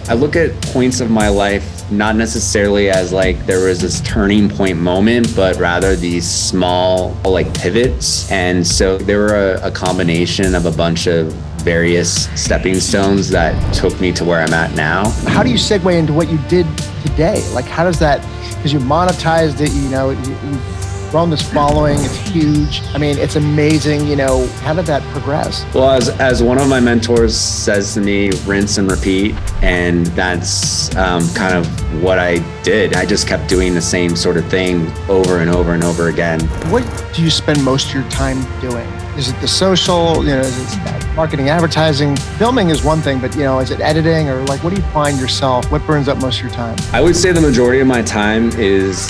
I look at points of my life not necessarily as like there was this turning point moment, but rather these small like pivots. And so they were a combination of a bunch of various stepping stones that took me to where I'm at now. How do you segue into what you did today? Like, how does that, because you monetized it, you've grown this following, it's huge. I mean, it's amazing, how did that progress? Well, as one of my mentors says to me, rinse and repeat. And that's kind of what I did. I just kept doing the same sort of thing over and over and over again. What do you spend most of your time doing? Is it the social, is it marketing, advertising? Filming is one thing, but is it editing or like, what do you find yourself? What burns up most of your time? I would say the majority of my time is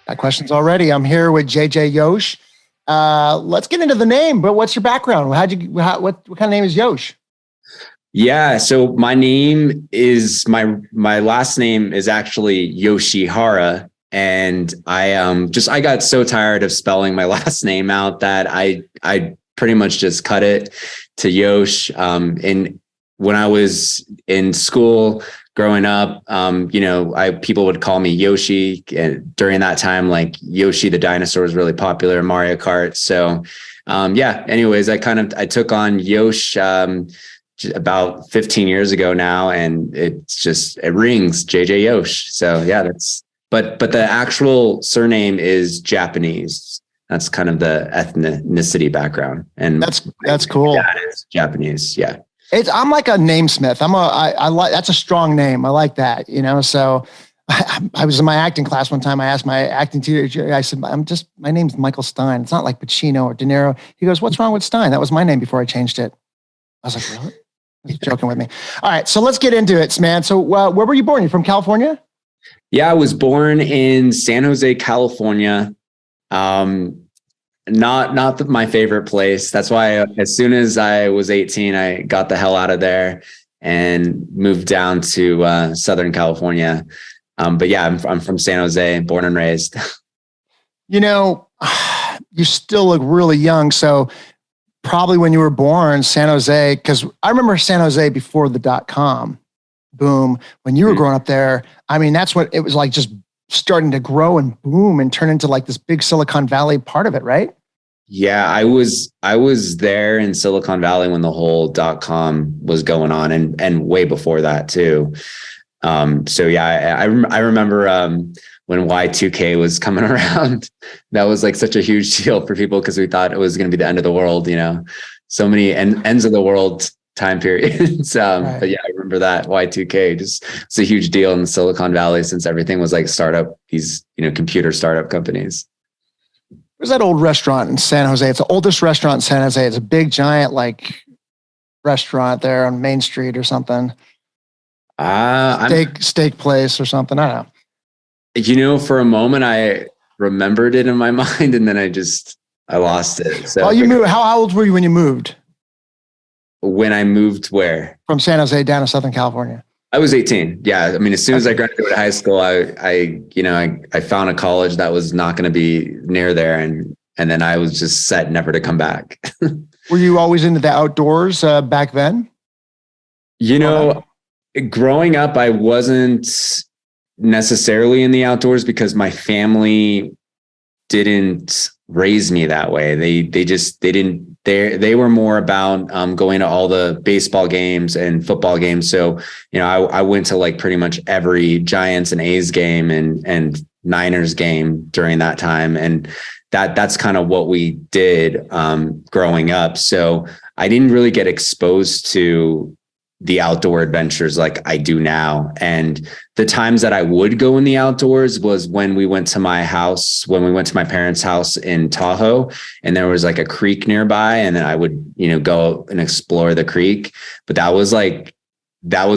got questions already. I'm here with JJ Yosh. Let's get into the name, but what's your background? What kind of name is Yosh? Yeah, so my name is, my last name is actually Yoshihara. And I got so tired of spelling my last name out that I pretty much just cut it to Yosh. And when I was in school growing up, people would call me Yoshi. And during that time, like Yoshi the dinosaur was really popular in Mario Kart. So anyways, I took on Yosh about 15 years ago now, and it rings JJ Yosh. So yeah, but the actual surname is Japanese. That's kind of the ethnicity background. And that's cool. Yeah, it's Japanese. Yeah. I'm like a namesmith. I like, that's a strong name. I like that, so I was in my acting class one time. I asked my acting teacher, I said, my name's Michael Stein. It's not like Pacino or De Niro. He goes, what's wrong with Stein? That was my name before I changed it. I was like, really? He's joking with me. All right. So let's get into it, man. So where were you born? You're from California? Yeah, I was born in San Jose, California. Not my favorite place. That's why as soon as I was 18, I got the hell out of there and moved down to Southern California. But yeah, I'm from San Jose, born and raised. You still look really young. So probably when you were born, San Jose, because I remember San Jose before the .com boom. When you were growing up there, I mean, that's what it was like, just starting to grow and boom and turn into like this big Silicon Valley part of it, right? Yeah, I was there in Silicon Valley when the whole .com was going on, and way before that too. So yeah, I remember when Y2K was coming around. That was like such a huge deal for people because we thought it was going to be the end of the world. So many ends of the world time periods. Right. But yeah, I remember that Y2K it's a huge deal in the Silicon Valley since everything was like startup, these, computer startup companies. Where's that old restaurant in San Jose? It's the oldest restaurant in San Jose. It's a big, giant, like restaurant there on Main Street or something. Steak place or something. I don't know. For a moment I remembered it in my mind, and then I lost it. So you moved. How old were you when you moved? When I moved where? From San Jose down to Southern California. I was 18. Yeah. I mean, as soon as I graduated high school, I found a college that was not going to be near there. And then I was just set never to come back. Were you always into the outdoors back then? Growing up, I wasn't necessarily in the outdoors because my family didn't raise me that way. They were more about going to all the baseball games and football games. So, I went to like pretty much every Giants and A's game and Niners game during that time. And that's kind of what we did growing up. So I didn't really get exposed to the outdoor adventures like I do now. And the times that I would go in the outdoors was when we went to my parents' house in Tahoe, and there was like a creek nearby, and then I would, go and explore the creek. But that was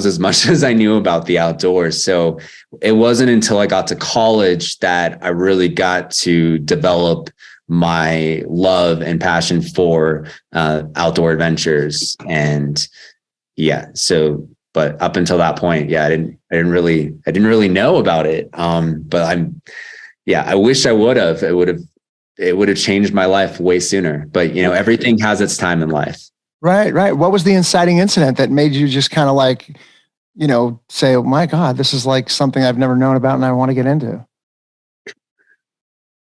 as much as I knew about the outdoors. So it wasn't until I got to college that I really got to develop my love and passion for outdoor adventures. And yeah. So, but up until that point, yeah, I didn't really know about it. But I wish I would have. It would have changed my life way sooner. But everything has its time in life. Right, right. What was the inciting incident that made you just kind of like, say, oh my God, this is like something I've never known about and I want to get into?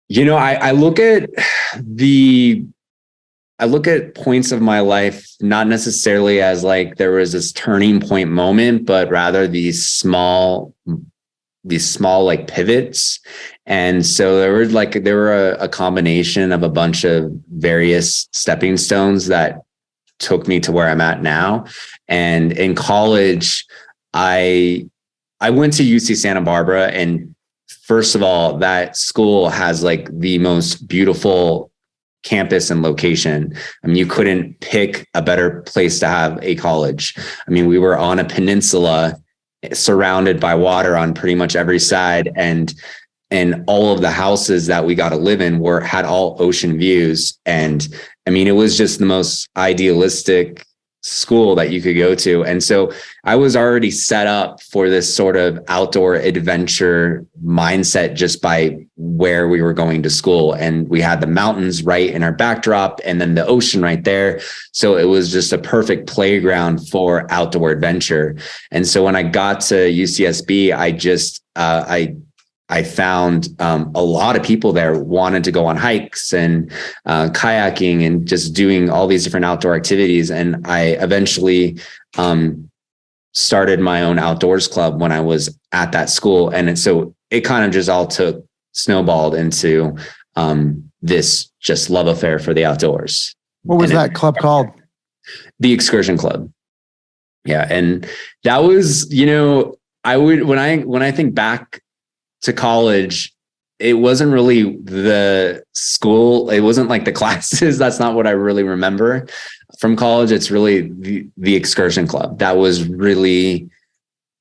I look at the I look at points of my life not necessarily as like there was this turning point moment, but rather these small like pivots. And so there were a combination of a bunch of various stepping stones that took me to where I'm at now. And in college, I went to UC Santa Barbara, and first of all, that school has like the most beautiful campus and location. I mean, you couldn't pick a better place to have a college. I mean, we were on a peninsula surrounded by water on pretty much every side, and all of the houses that we got to live in had all ocean views. And I mean, it was just the most idealistic school that you could go to. And so I was already set up for this sort of outdoor adventure mindset just by where we were going to school. And we had the mountains right in our backdrop and then the ocean right there. So it was just a perfect playground for outdoor adventure. And so when I got to UCSB, I found a lot of people there wanted to go on hikes and kayaking and just doing all these different outdoor activities. And I eventually started my own outdoors club when I was at that school. And so it kind of just all snowballed into this just love affair for the outdoors. What was that club called? The Excursion Club. Yeah. And that was, when I think back to college, it wasn't really the school. It wasn't like the classes. That's not what I really remember from college. It's really the excursion club. That was really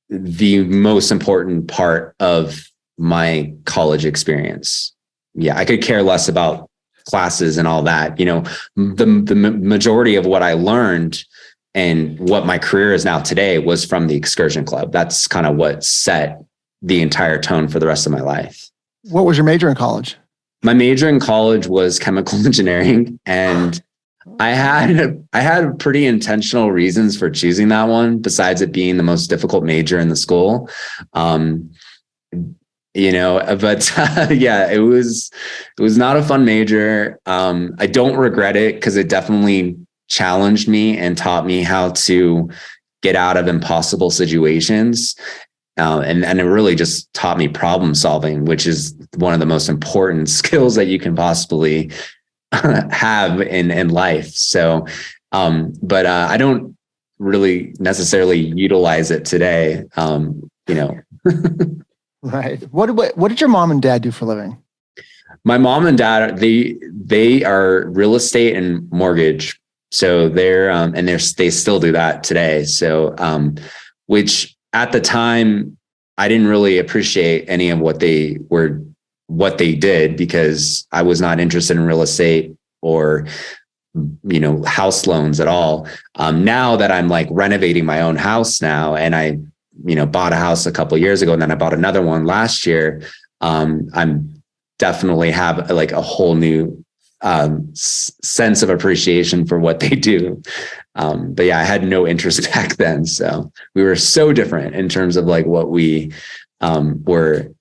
the most important part of my college experience. Yeah, I could care less about classes and all that. The majority of what I learned and what my career is now today was from the excursion club. That's kind of what set the entire tone for the rest of my life. What was your major in college? My major in college was chemical engineering, and I had pretty intentional reasons for choosing that one, besides it being the most difficult major in the school. Yeah, it was not a fun major. I don't regret it because it definitely challenged me and taught me how to get out of impossible situations. And it really just taught me problem solving, which is one of the most important skills that you can possibly have in life. So, but I don't really necessarily utilize it today. Right. What did your mom and dad do for a living? My mom and dad, they are real estate and mortgage. So they still do that today. So, which at the time, I didn't really appreciate any of what they did because I was not interested in real estate or, house loans at all. Now that I'm like renovating my own house now, and I, bought a house a couple of years ago, and then I bought another one last year. I'm definitely have like a whole new sense of appreciation for what they do. But yeah, I had no interest back then. So we were so different in terms of like what we were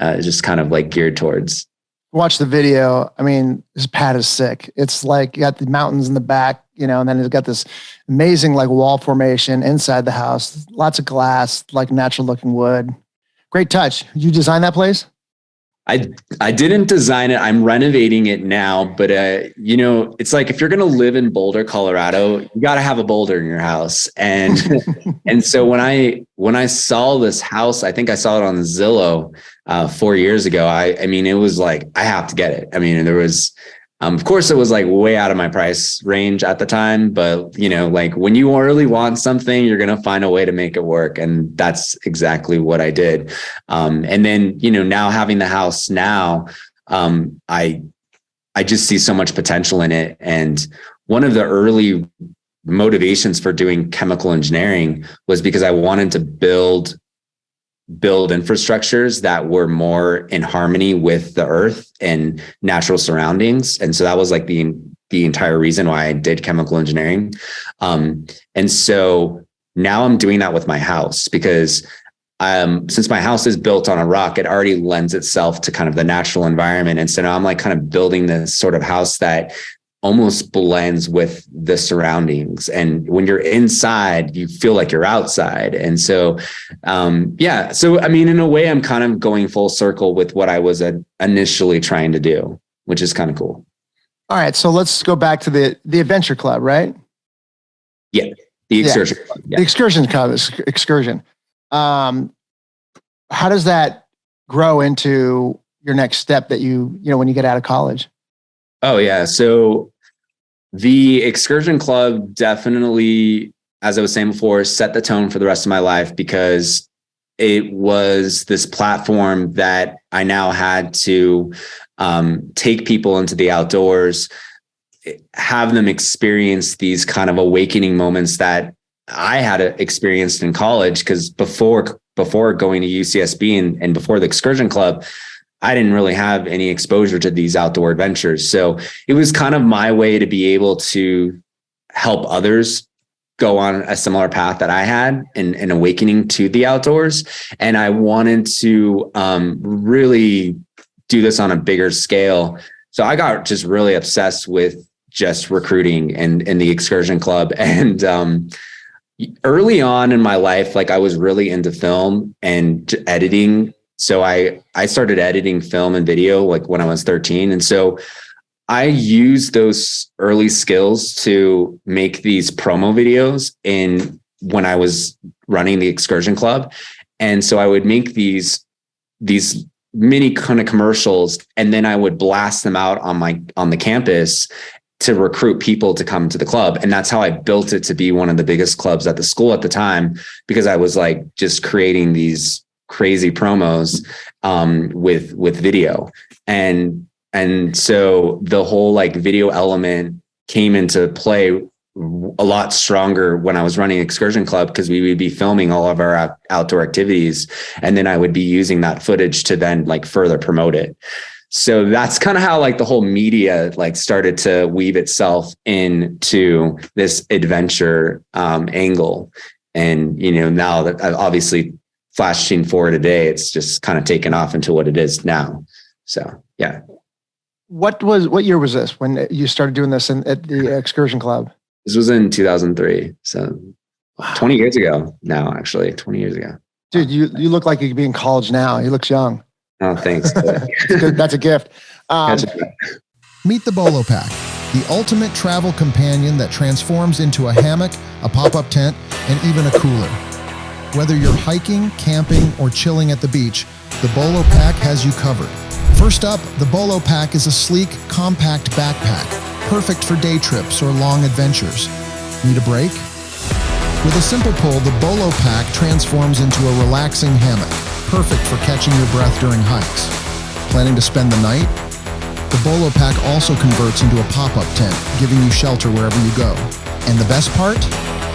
just kind of like geared towards. Watch the video. I mean, this pad is sick. It's like you got the mountains in the back, and then it's got this amazing like wall formation inside the house. Lots of glass, like natural looking wood. Great touch. You designed that place? I didn't design it. I'm renovating it now, but it's like if you're going to live in Boulder, Colorado, you got to have a boulder in your house. And and so when I saw this house, I think I saw it on Zillow 4 years ago. I mean, it was like I have to get it. I mean, there was of course it was like way out of my price range at the time, but like when you really want something, you're going to find a way to make it work. And that's exactly what I did. And then, now having the house now, I just see so much potential in it. And one of the early motivations for doing chemical engineering was because I wanted to build infrastructures that were more in harmony with the earth and natural surroundings. And so that was like the entire reason why I did chemical engineering. And so now I'm doing that with my house because since my house is built on a rock, it already lends itself to kind of the natural environment. And so now I'm like kind of building this sort of house that almost blends with the surroundings. And when you're inside, you feel like you're outside. And so, So, I mean, in a way, I'm kind of going full circle with what I was initially trying to do, which is kind of cool. All right. So let's go back to the Adventure Club, right? Yeah. The Excursion Club. Yeah. The Excursion Club is Excursion. How does that grow into your next step that when you get out of college? Oh, yeah. So the Excursion Club definitely, as I was saying before, set the tone for the rest of my life because it was this platform that I now had to take people into the outdoors, have them experience these kind of awakening moments that I had experienced in college. Because before going to UCSB and before the Excursion Club, I didn't really have any exposure to these outdoor adventures. So it was kind of my way to be able to help others go on a similar path that I had in an awakening to the outdoors. And I wanted to really do this on a bigger scale. So I got just really obsessed with just recruiting and the Excursion Club. And early on in my life, like I was really into film and editing. So I started editing film and video like when I was 13. And so I used those early skills to make these promo videos when I was running the Excursion Club. And so I would make these mini kind of commercials, and then I would blast them out on the campus to recruit people to come to the club. And that's how I built it to be one of the biggest clubs at the school at the time, because I was like just creating these crazy promos with video. And so the whole like video element came into play a lot stronger when I was running Excursion Club, because we would be filming all of our outdoor activities. And then I would be using that footage to then like further promote it. So that's kind of how like the whole media like started to weave itself into this adventure angle. And, now that I've obviously flashing forward today, it's just kind of taken off into what it is now. So, yeah. What year was this when you started doing this at the Excursion Club? This was in 2003. So 20 years ago now, actually 20 years ago. Dude, you look like you could be in college now. He looks young. Oh, thanks. That's a gift. Meet the Bolo Pack, the ultimate travel companion that transforms into a hammock, a pop-up tent, and even a cooler. Whether you're hiking, camping, or chilling at the beach, the Bolo Pack has you covered. First up, the Bolo Pack is a sleek, compact backpack, perfect for day trips or long adventures. Need a break? With a simple pull, the Bolo Pack transforms into a relaxing hammock, perfect for catching your breath during hikes. Planning to spend the night? The Bolo Pack also converts into a pop-up tent, giving you shelter wherever you go. And the best part?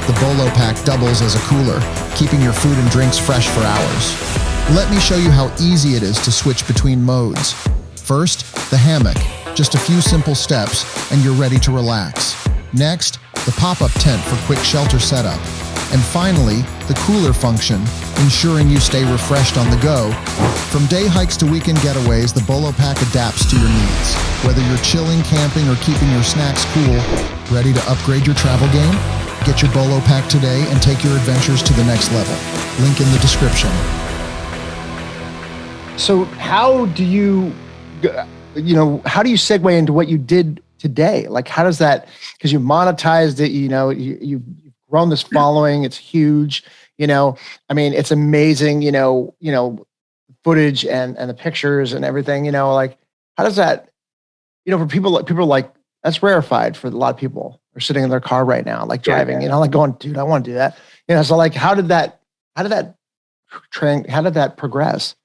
The Bolo Pack doubles as a cooler, keeping your food and drinks fresh for hours. Let me show you how easy it is to switch between modes. First, the hammock. Just a few simple steps, and you're ready to relax. Next, the pop-up tent for quick shelter setup. And finally, the cooler function, ensuring you stay refreshed on the go. From day hikes to weekend getaways, the Bolo Pack adapts to your needs. Whether you're chilling, camping, or keeping your snacks cool, ready to upgrade your travel game? Get your Bolo Pack today and take your adventures to the next level. Link in the description. So how do you segue into what you did today? Like, how does that, because you monetized it, you've grown this following, it's huge, I mean, it's amazing, footage and the pictures and everything, like, how does that, for people are like, that's rarefied for a lot of people. They're sitting in their car right now, like driving, like going, dude, I want to do that. So like, how did that progress?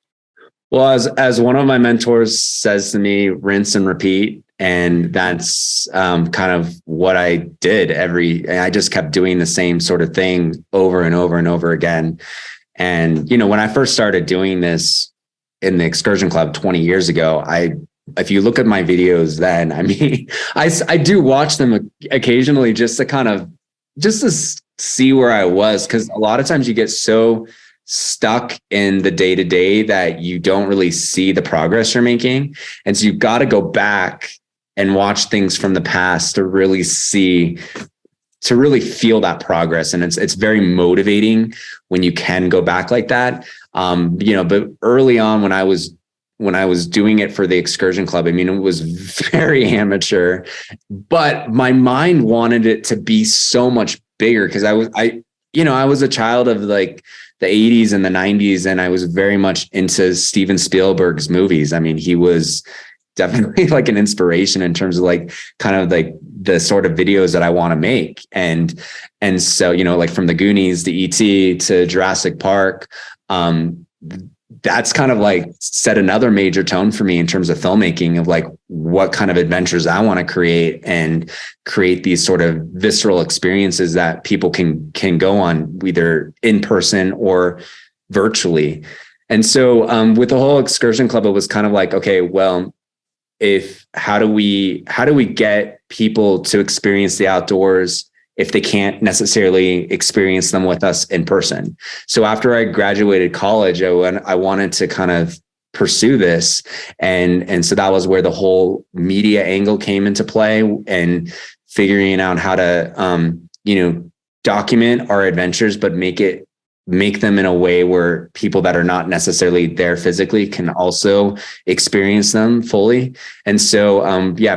Well, as one of my mentors says to me, rinse and repeat. And that's kind of what I did I just kept doing the same sort of thing over and over and over again. And, when I first started doing this in the Excursion Club 20 years ago, if you look at my videos then, I mean, I do watch them occasionally just to kind of see where I was. Cause a lot of times you get so stuck in the day to day that you don't really see the progress you're making. And so you've got to go back and watch things from the past to really feel that progress. And it's very motivating when you can go back like that. But early on when I was doing it for the excursion club, I mean, it was very amateur, but my mind wanted it to be so much bigger. Cause I was a child of like the 80s and the 90s. And I was very much into Steven Spielberg's movies. I mean, he was definitely like an inspiration in terms of like kind of like the sort of videos that I want to make. And so, like from the Goonies to E.T. to Jurassic Park, that's kind of like set another major tone for me in terms of filmmaking of like what kind of adventures I want to create and create these sort of visceral experiences that people can go on either in person or virtually. And so with the whole excursion club, it was kind of like, okay, well, how do we get people to experience the outdoors if they can't necessarily experience them with us in person? So after I graduated college, I wanted to kind of pursue this. And so that was where the whole media angle came into play and figuring out how to, document our adventures, but make them in a way where people that are not necessarily there physically can also experience them fully. And so,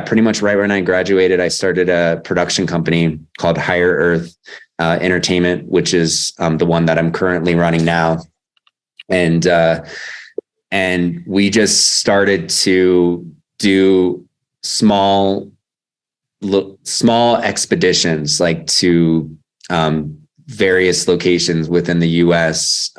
pretty much right when I graduated, I started a production company called Higher Earth Entertainment, which is the one that I'm currently running now. And we just started to do small expeditions, like to various locations within the US,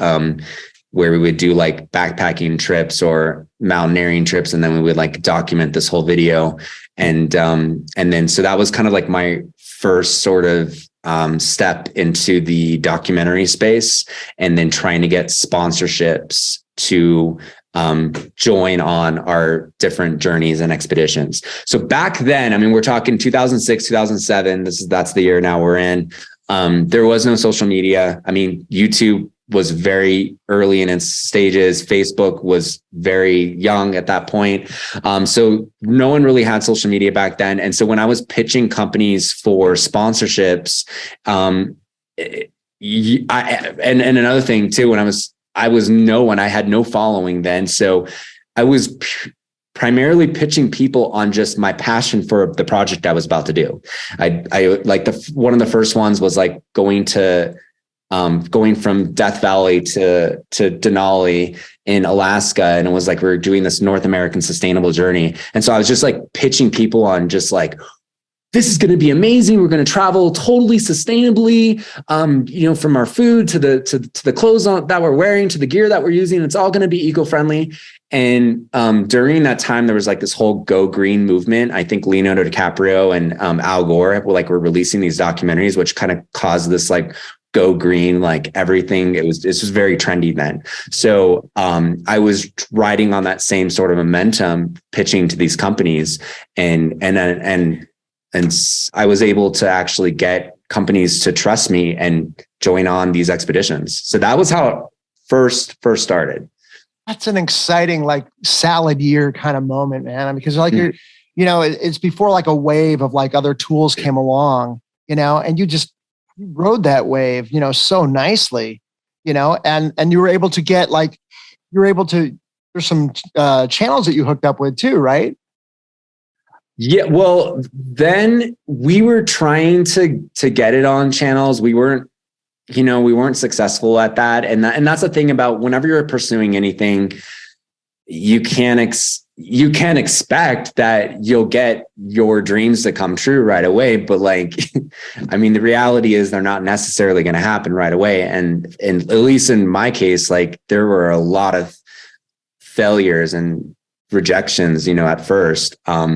where we would do like backpacking trips or mountaineering trips. And then we would like document this whole video. And then, so that was kind of like my first sort of step into the documentary space, and then trying to get sponsorships to join on our different journeys and expeditions. So back then, I mean, we're talking 2006, 2007, that's the year now we're in. There was no social media. I mean, YouTube was very early in its stages. Facebook was very young at that point. So no one really had social media back then. And so when I was pitching companies for sponsorships, and another thing too, when I had no following then. So I was primarily pitching people on just my passion for the project I was about to do. I like one of the first ones was like going from Death Valley to Denali in Alaska. And it was like, we were doing this North American sustainable journey. And so I was just like pitching people on just like, this is going to be amazing. We're going to travel totally sustainably, from our food to the clothes that we're wearing, to the gear that we're using. It's all going to be eco-friendly. And during that time, there was like this whole Go Green movement. I think Leonardo DiCaprio and Al Gore were releasing these documentaries, which kind of caused this like Go Green, like everything. This was very trendy then. So I was riding on that same sort of momentum, pitching to these companies, and I was able to actually get companies to trust me and join on these expeditions. So that was how it first started. That's an exciting, like salad year kind of moment, man. Because like it's before like a wave of like other tools came along, and you rode that wave, so nicely, and you were able to get there's some channels that you hooked up with too, right? Yeah, well, then we were trying to get it on channels. We weren't successful at that. And that's the thing about whenever you're pursuing anything, you can't expect that you'll get your dreams to come true right away. But like, I mean, the reality is they're not necessarily going to happen right away. And at least in my case, like there were a lot of failures and rejections, at first. I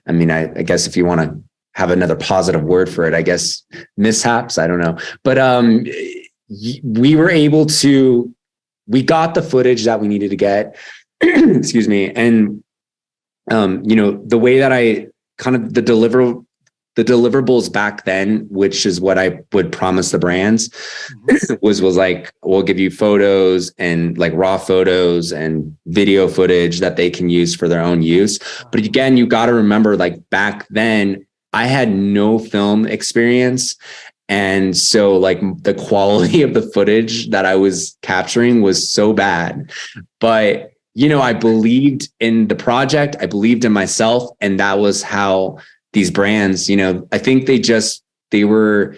mean, I guess if you want to have another positive word for it, I guess mishaps, I don't know. But we got the footage that we needed to get, excuse me. And, the way that the the deliverables back then, which is what I would promise the brands, was like, we'll give you photos and like raw photos and video footage that they can use for their own use. But again, you got to remember, like back then, I had no film experience. And so like the quality of the footage that I was capturing was so bad. But, you know, I believed in the project. I believed in myself. And that was how these brands, you know, I think they were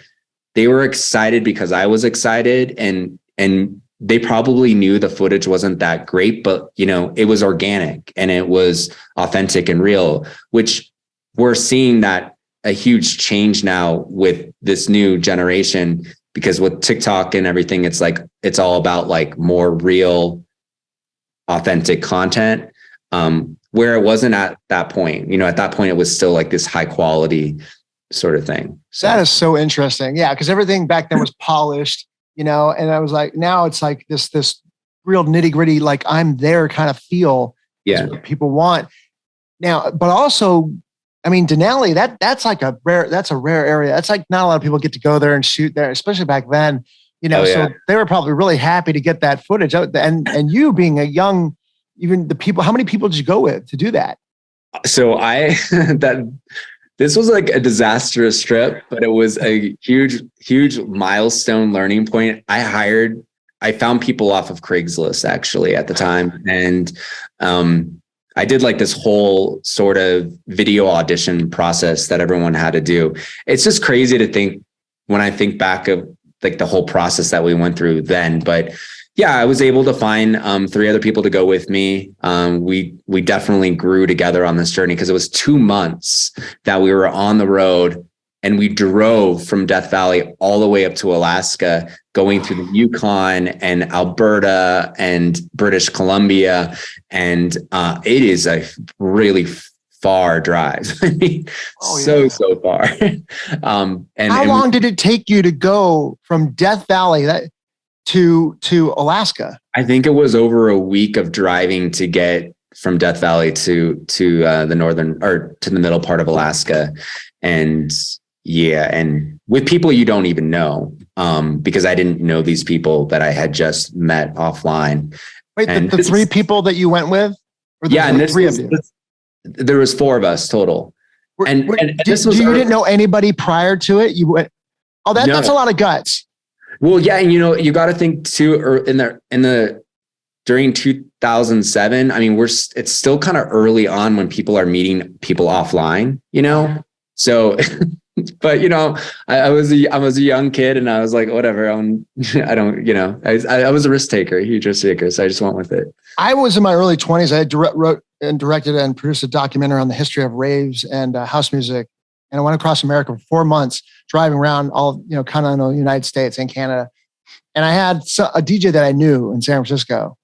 excited because I was excited, and they probably knew the footage wasn't that great, but you know, it was organic and it was authentic and real, which we're seeing that a huge change now with this new generation, because with TikTok and everything, it's like, it's all about like more real, authentic content. Where it wasn't at that point. You know, at that point, it was still like this high quality sort of thing. So that is so interesting. Yeah. Cause everything back then was polished, you know, and I was like, now it's like this real nitty gritty, like I'm there kind of feel. Yeah. What people want now, but also, I mean, Denali, that's like a rare area. That's like not a lot of people get to go there and shoot there, especially back then, you know, so they were probably really happy to get that footage out. And you being a young, even the people, how many people did you go with to do that? So this was like a disastrous trip, but it was a huge milestone learning point. I found people off of Craigslist actually at the time. And, I did like this whole sort of video audition process that everyone had to do. It's just crazy to think when I think back of like the whole process that we went through then, but yeah, I was able to find 3 other people to go with me. We definitely grew together on this journey because it was 2 months that we were on the road, and we drove from Death Valley all the way up to Alaska, going through the Yukon and Alberta and British Columbia. And it is a really far drive. I mean, so far. And how long did it take you to go from Death Valley to Alaska? I think it was over a week of driving to get from Death Valley to the northern, or to the middle part of Alaska. And yeah, and with people you don't even know, because I didn't know these people that I had just met offline. Wait, the 3 people that you went with? Yeah, and 3 of you. There was 4 of us total. And this was, you didn't know anybody prior to it? You went, that's a lot of guts. Well, yeah, and you know, you got to think too, or during 2007. I mean, it's still kind of early on when people are meeting people offline, you know. So, but you know, I was a young kid, and I was like, whatever. I don't, you know, I was a risk taker, a huge risk taker, so I just went with it. I was in my early 20s. I had wrote and directed and produced a documentary on the history of raves and house music. And I went across America for 4 months, driving around all, you know, continental United States and Canada. And I had a DJ that I knew in San Francisco,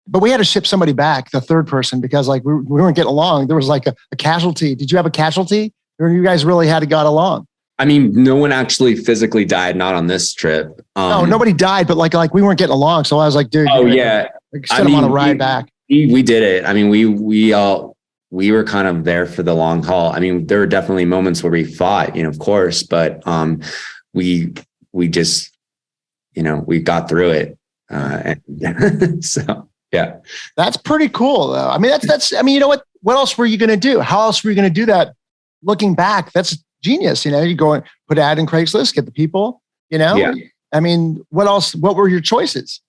but we had to ship somebody back, the third person, because like we weren't getting along. There was like a casualty. Did you have a casualty? Or you guys really had to got along? I mean, no one actually physically died, not on this trip. No, nobody died, but like we weren't getting along. So I was like, dude, yeah, I don't want to ride back. We did it. I mean, we were kind of there for the long haul. I mean, there were definitely moments where we fought, you know, of course, but we just, you know, we got through it. And so, yeah. That's pretty cool though. I mean, that's, I mean, you know what else were you going to do? How else were you going to do that? Looking back, that's genius. You know, you go and put an ad in Craigslist, get the people, you know, I mean, what else, what were your choices?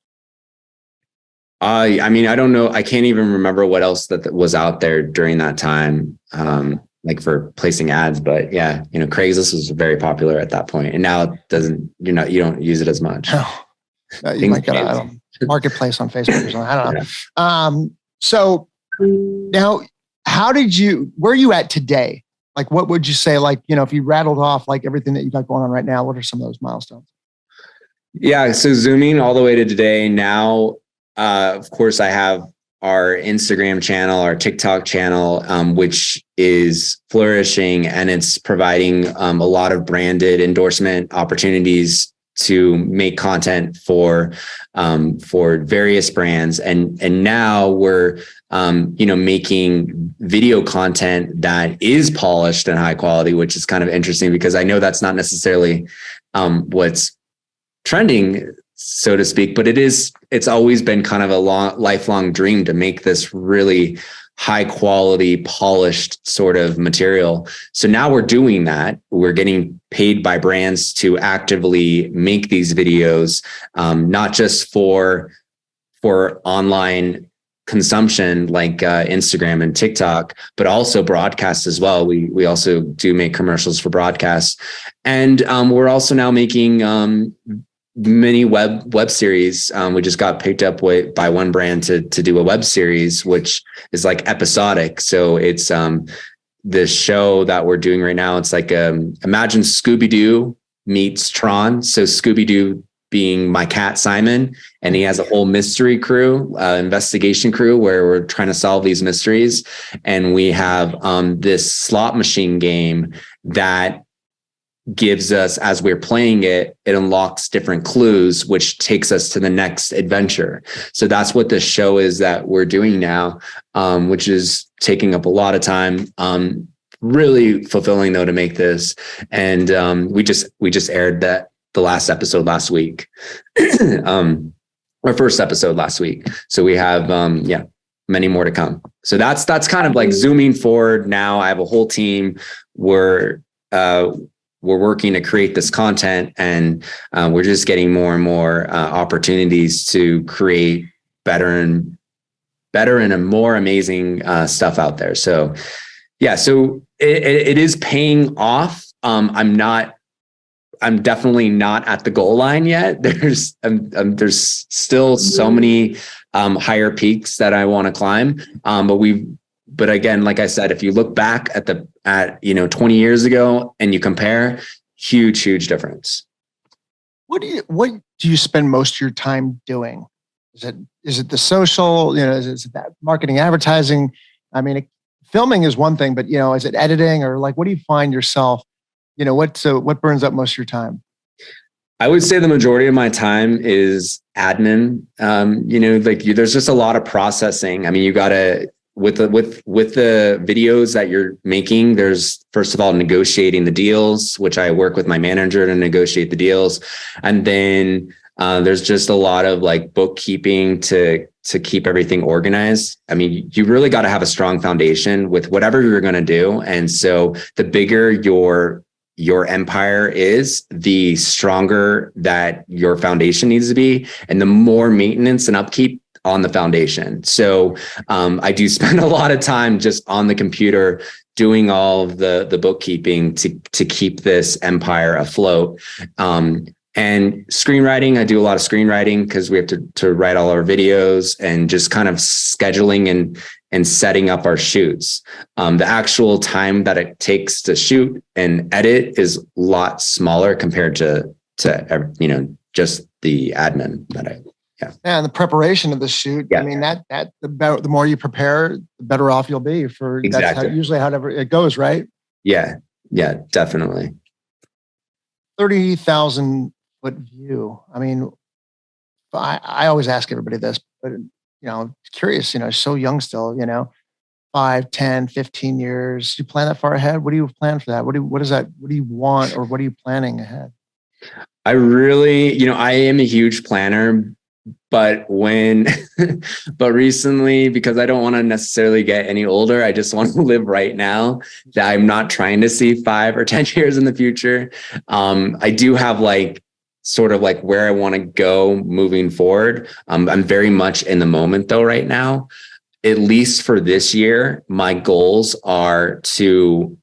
I mean, I don't know. I can't even remember what else that was out there during that time, like for placing ads. But yeah, you know, Craigslist was very popular at that point, and now it doesn't. You don't use it as much. You might get a marketplace on Facebook or something. I don't know. Yeah. So now, where are you at today? Like, what would you say? Like, you know, if you rattled off like everything that you got going on right now, what are some of those milestones? Yeah. So zooming all the way to today now. Of course, I have our Instagram channel, our TikTok channel, which is flourishing, and it's providing a lot of branded endorsement opportunities to make content for various brands. And now we're, making video content that is polished and high quality, which is kind of interesting because I know that's not necessarily what's trending, so to speak, but it's always been kind of a lifelong dream to make this really high quality, polished sort of material. So now we're doing that. We're getting paid by brands to actively make these videos, not just for online consumption like Instagram and TikTok, but also broadcast as well. We also do make commercials for broadcast. And we're also now making mini web series. We just got picked up by one brand to do a web series, which is like episodic. So it's the show that we're doing right now. It's like imagine Scooby-Doo meets Tron. So Scooby-Doo being my cat Simon, and he has a whole mystery crew, investigation crew, where we're trying to solve these mysteries. And we have this slot machine game that gives us, as we're playing it, it unlocks different clues, which takes us to the next adventure. So that's what the show is that we're doing now, which is taking up a lot of time. Really fulfilling though to make this. And we just aired the last episode last week, our first episode last week. So we have many more to come. So that's kind of like zooming forward. Now I have a whole team. We're working to create this content, and we're just getting more and more opportunities to create better and a more amazing stuff out there. So so it is paying off. I'm definitely not at the goal line yet. There's still so many higher peaks that I want to climb. But again, like I said, if you look back at 20 years ago and you compare, huge difference. What do you spend most of your time doing? Is it the social, is it that marketing, advertising? I mean, filming is one thing, but is it editing, or like, what do you find yourself, what burns up most of your time? I would say the majority of my time is admin. There's just a lot of processing. I mean, you gotta, with the videos that you're making, there's first of all negotiating the deals, which I work with my manager to negotiate the deals. And then there's just a lot of like bookkeeping to keep everything organized. I mean, you really got to have a strong foundation with whatever you're going to do. And so the bigger your empire is, the stronger that your foundation needs to be, and the more maintenance and upkeep on the foundation. So I do spend a lot of time just on the computer doing all of the bookkeeping to keep this empire afloat. And screenwriting, I do a lot of screenwriting because we have to write all our videos, and just kind of scheduling and setting up our shoots. The actual time that it takes to shoot and edit is a lot smaller compared to just the admin that I. Yeah. And the prepreration of the shoot. Yeah. I mean, the more you prepare, the better off you'll be for. Exactly. That's usually however it goes, right? Yeah. Yeah, definitely. 30,000 foot view. I mean, I always ask everybody this, but curious, so young still, 5, 10, 15 years. Do you plan that far ahead? What do you plan for that? What do you want, or what are you planning ahead? I really, I am a huge planner. But recently, because I don't want to necessarily get any older, I just want to live right now. That I'm not trying to see 5 or 10 years in the future. I do have sort of where I want to go moving forward. I'm very much in the moment though right now. At least for this year, my goals are to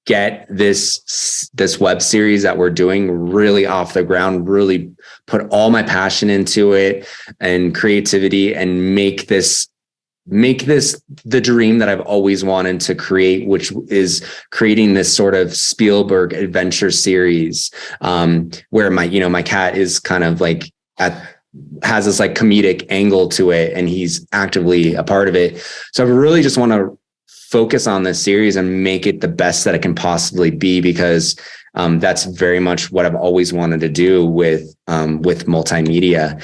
get this web series that we're doing really off the ground, really put all my passion into it and creativity, and make this the dream that I've always wanted to create, which is creating this sort of Spielberg adventure series, where my cat is kind of has this comedic angle to it, and he's actively a part of it. So I really just want to focus on this series and make it the best that it can possibly be, because that's very much what I've always wanted to do with multimedia.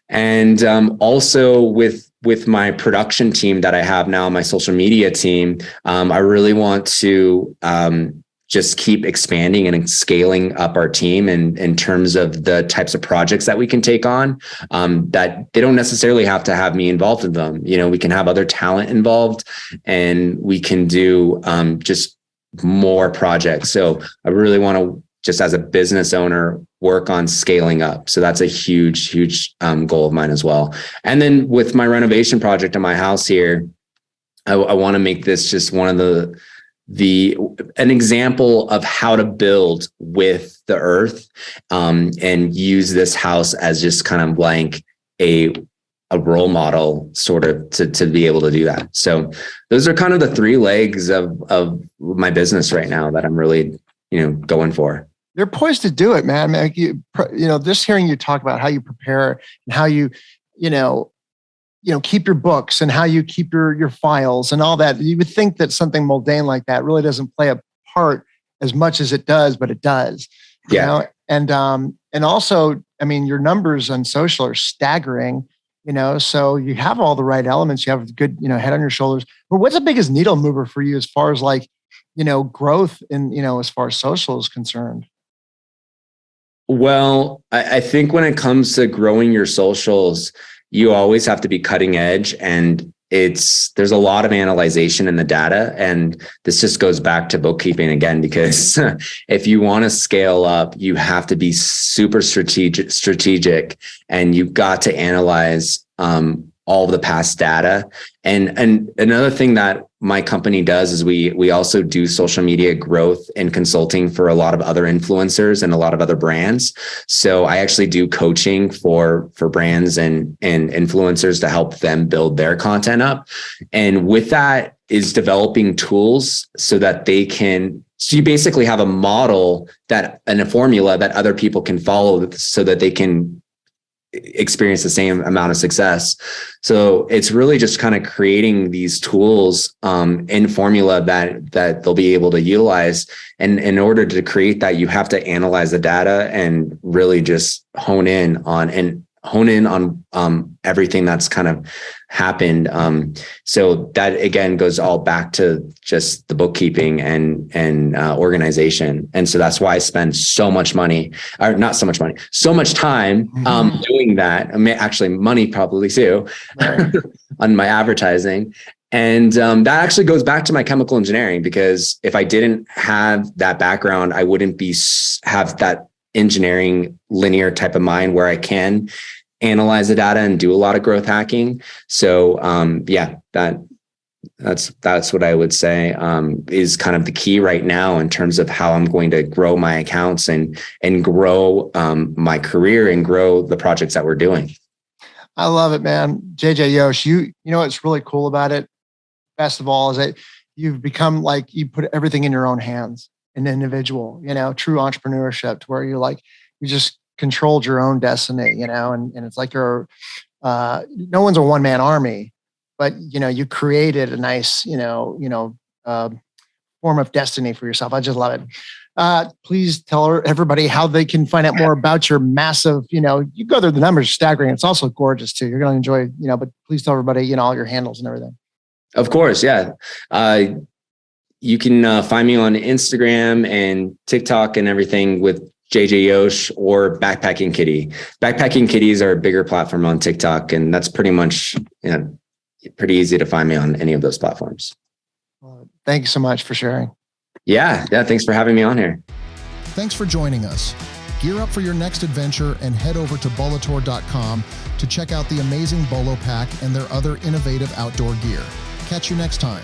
And also with my production team that I have now, my social media team, I really want to just keep expanding and scaling up our team in terms of the types of projects that we can take on, that they don't necessarily have to have me involved in them. We can have other talent involved, and we can do just more projects. So I really want to, just as a business owner, work on scaling up. So that's a huge goal of mine as well. And then with my renovation project in my house here, I want to make this just one of an example of how to build with the earth, and use this house as just kind of like a role model, sort of, to be able to do that. So those are kind of the 3 legs of my business right now that I'm really, going for. You're poised to do it, man. Like just hearing you talk about how you prepare and how you keep your books and how you keep your files and all that. You would think that something mundane like that really doesn't play a part as much as it does, but it does. Yeah. And also, I mean, your numbers on social are staggering. So you have all the right elements. You have a good, head on your shoulders. But what's the biggest needle mover for you as far as like, growth in, as far as social is concerned? Well, I think when it comes to growing your socials, you always have to be cutting edge, and there's a lot of analyzation in the data. And this just goes back to bookkeeping again, because if you want to scale up, you have to be super strategic, and you've got to analyze all of the past data. And another thing that my company does is we also do social media growth and consulting for a lot of other influencers and a lot of other brands. So I actually do coaching for brands and influencers to help them build their content up. And with that is developing tools so that so you basically have a model and a formula that other people can follow, so that they can experience the same amount of success. So it's really just kind of creating these tools in formula that they'll be able to utilize. And in order to create that, you have to analyze the data and really just hone in on everything that's kind of happened. So that again goes all back to just the bookkeeping and organization. And so that's why I spend so much time doing that. I mean, actually money probably too, on my advertising. And that actually goes back to my chemical engineering, because if I didn't have that background, I wouldn't have that engineering linear type of mind where I can analyze the data and do a lot of growth hacking. So that's what I would say is kind of the key right now in terms of how I'm going to grow my accounts and grow my career and grow the projects that we're doing. I love it, man. JJ Yosh, you know what's really cool about it, best of all, is that you've become like, you put everything in your own hands, an individual, true entrepreneurship, to where you just controlled your own destiny, and it's like no one's a one-man army, but you created a nice, form of destiny for yourself. I just love it. Please tell everybody how they can find out more about your massive, you go through the numbers, staggering. It's also gorgeous too. You're going to enjoy, but please tell everybody, all your handles and everything. Of course. Yeah. You can find me on Instagram and TikTok and everything with JJ Yosh or Backpacking Kitty. Backpacking Kitties are a bigger platform on TikTok, and that's pretty much pretty easy to find me on any of those platforms. Thank you so much for sharing. Yeah. Thanks for having me on here. Thanks for joining us. Gear up for your next adventure and head over to bolotour.com to check out the amazing Bolo Pack and their other innovative outdoor gear. Catch you next time.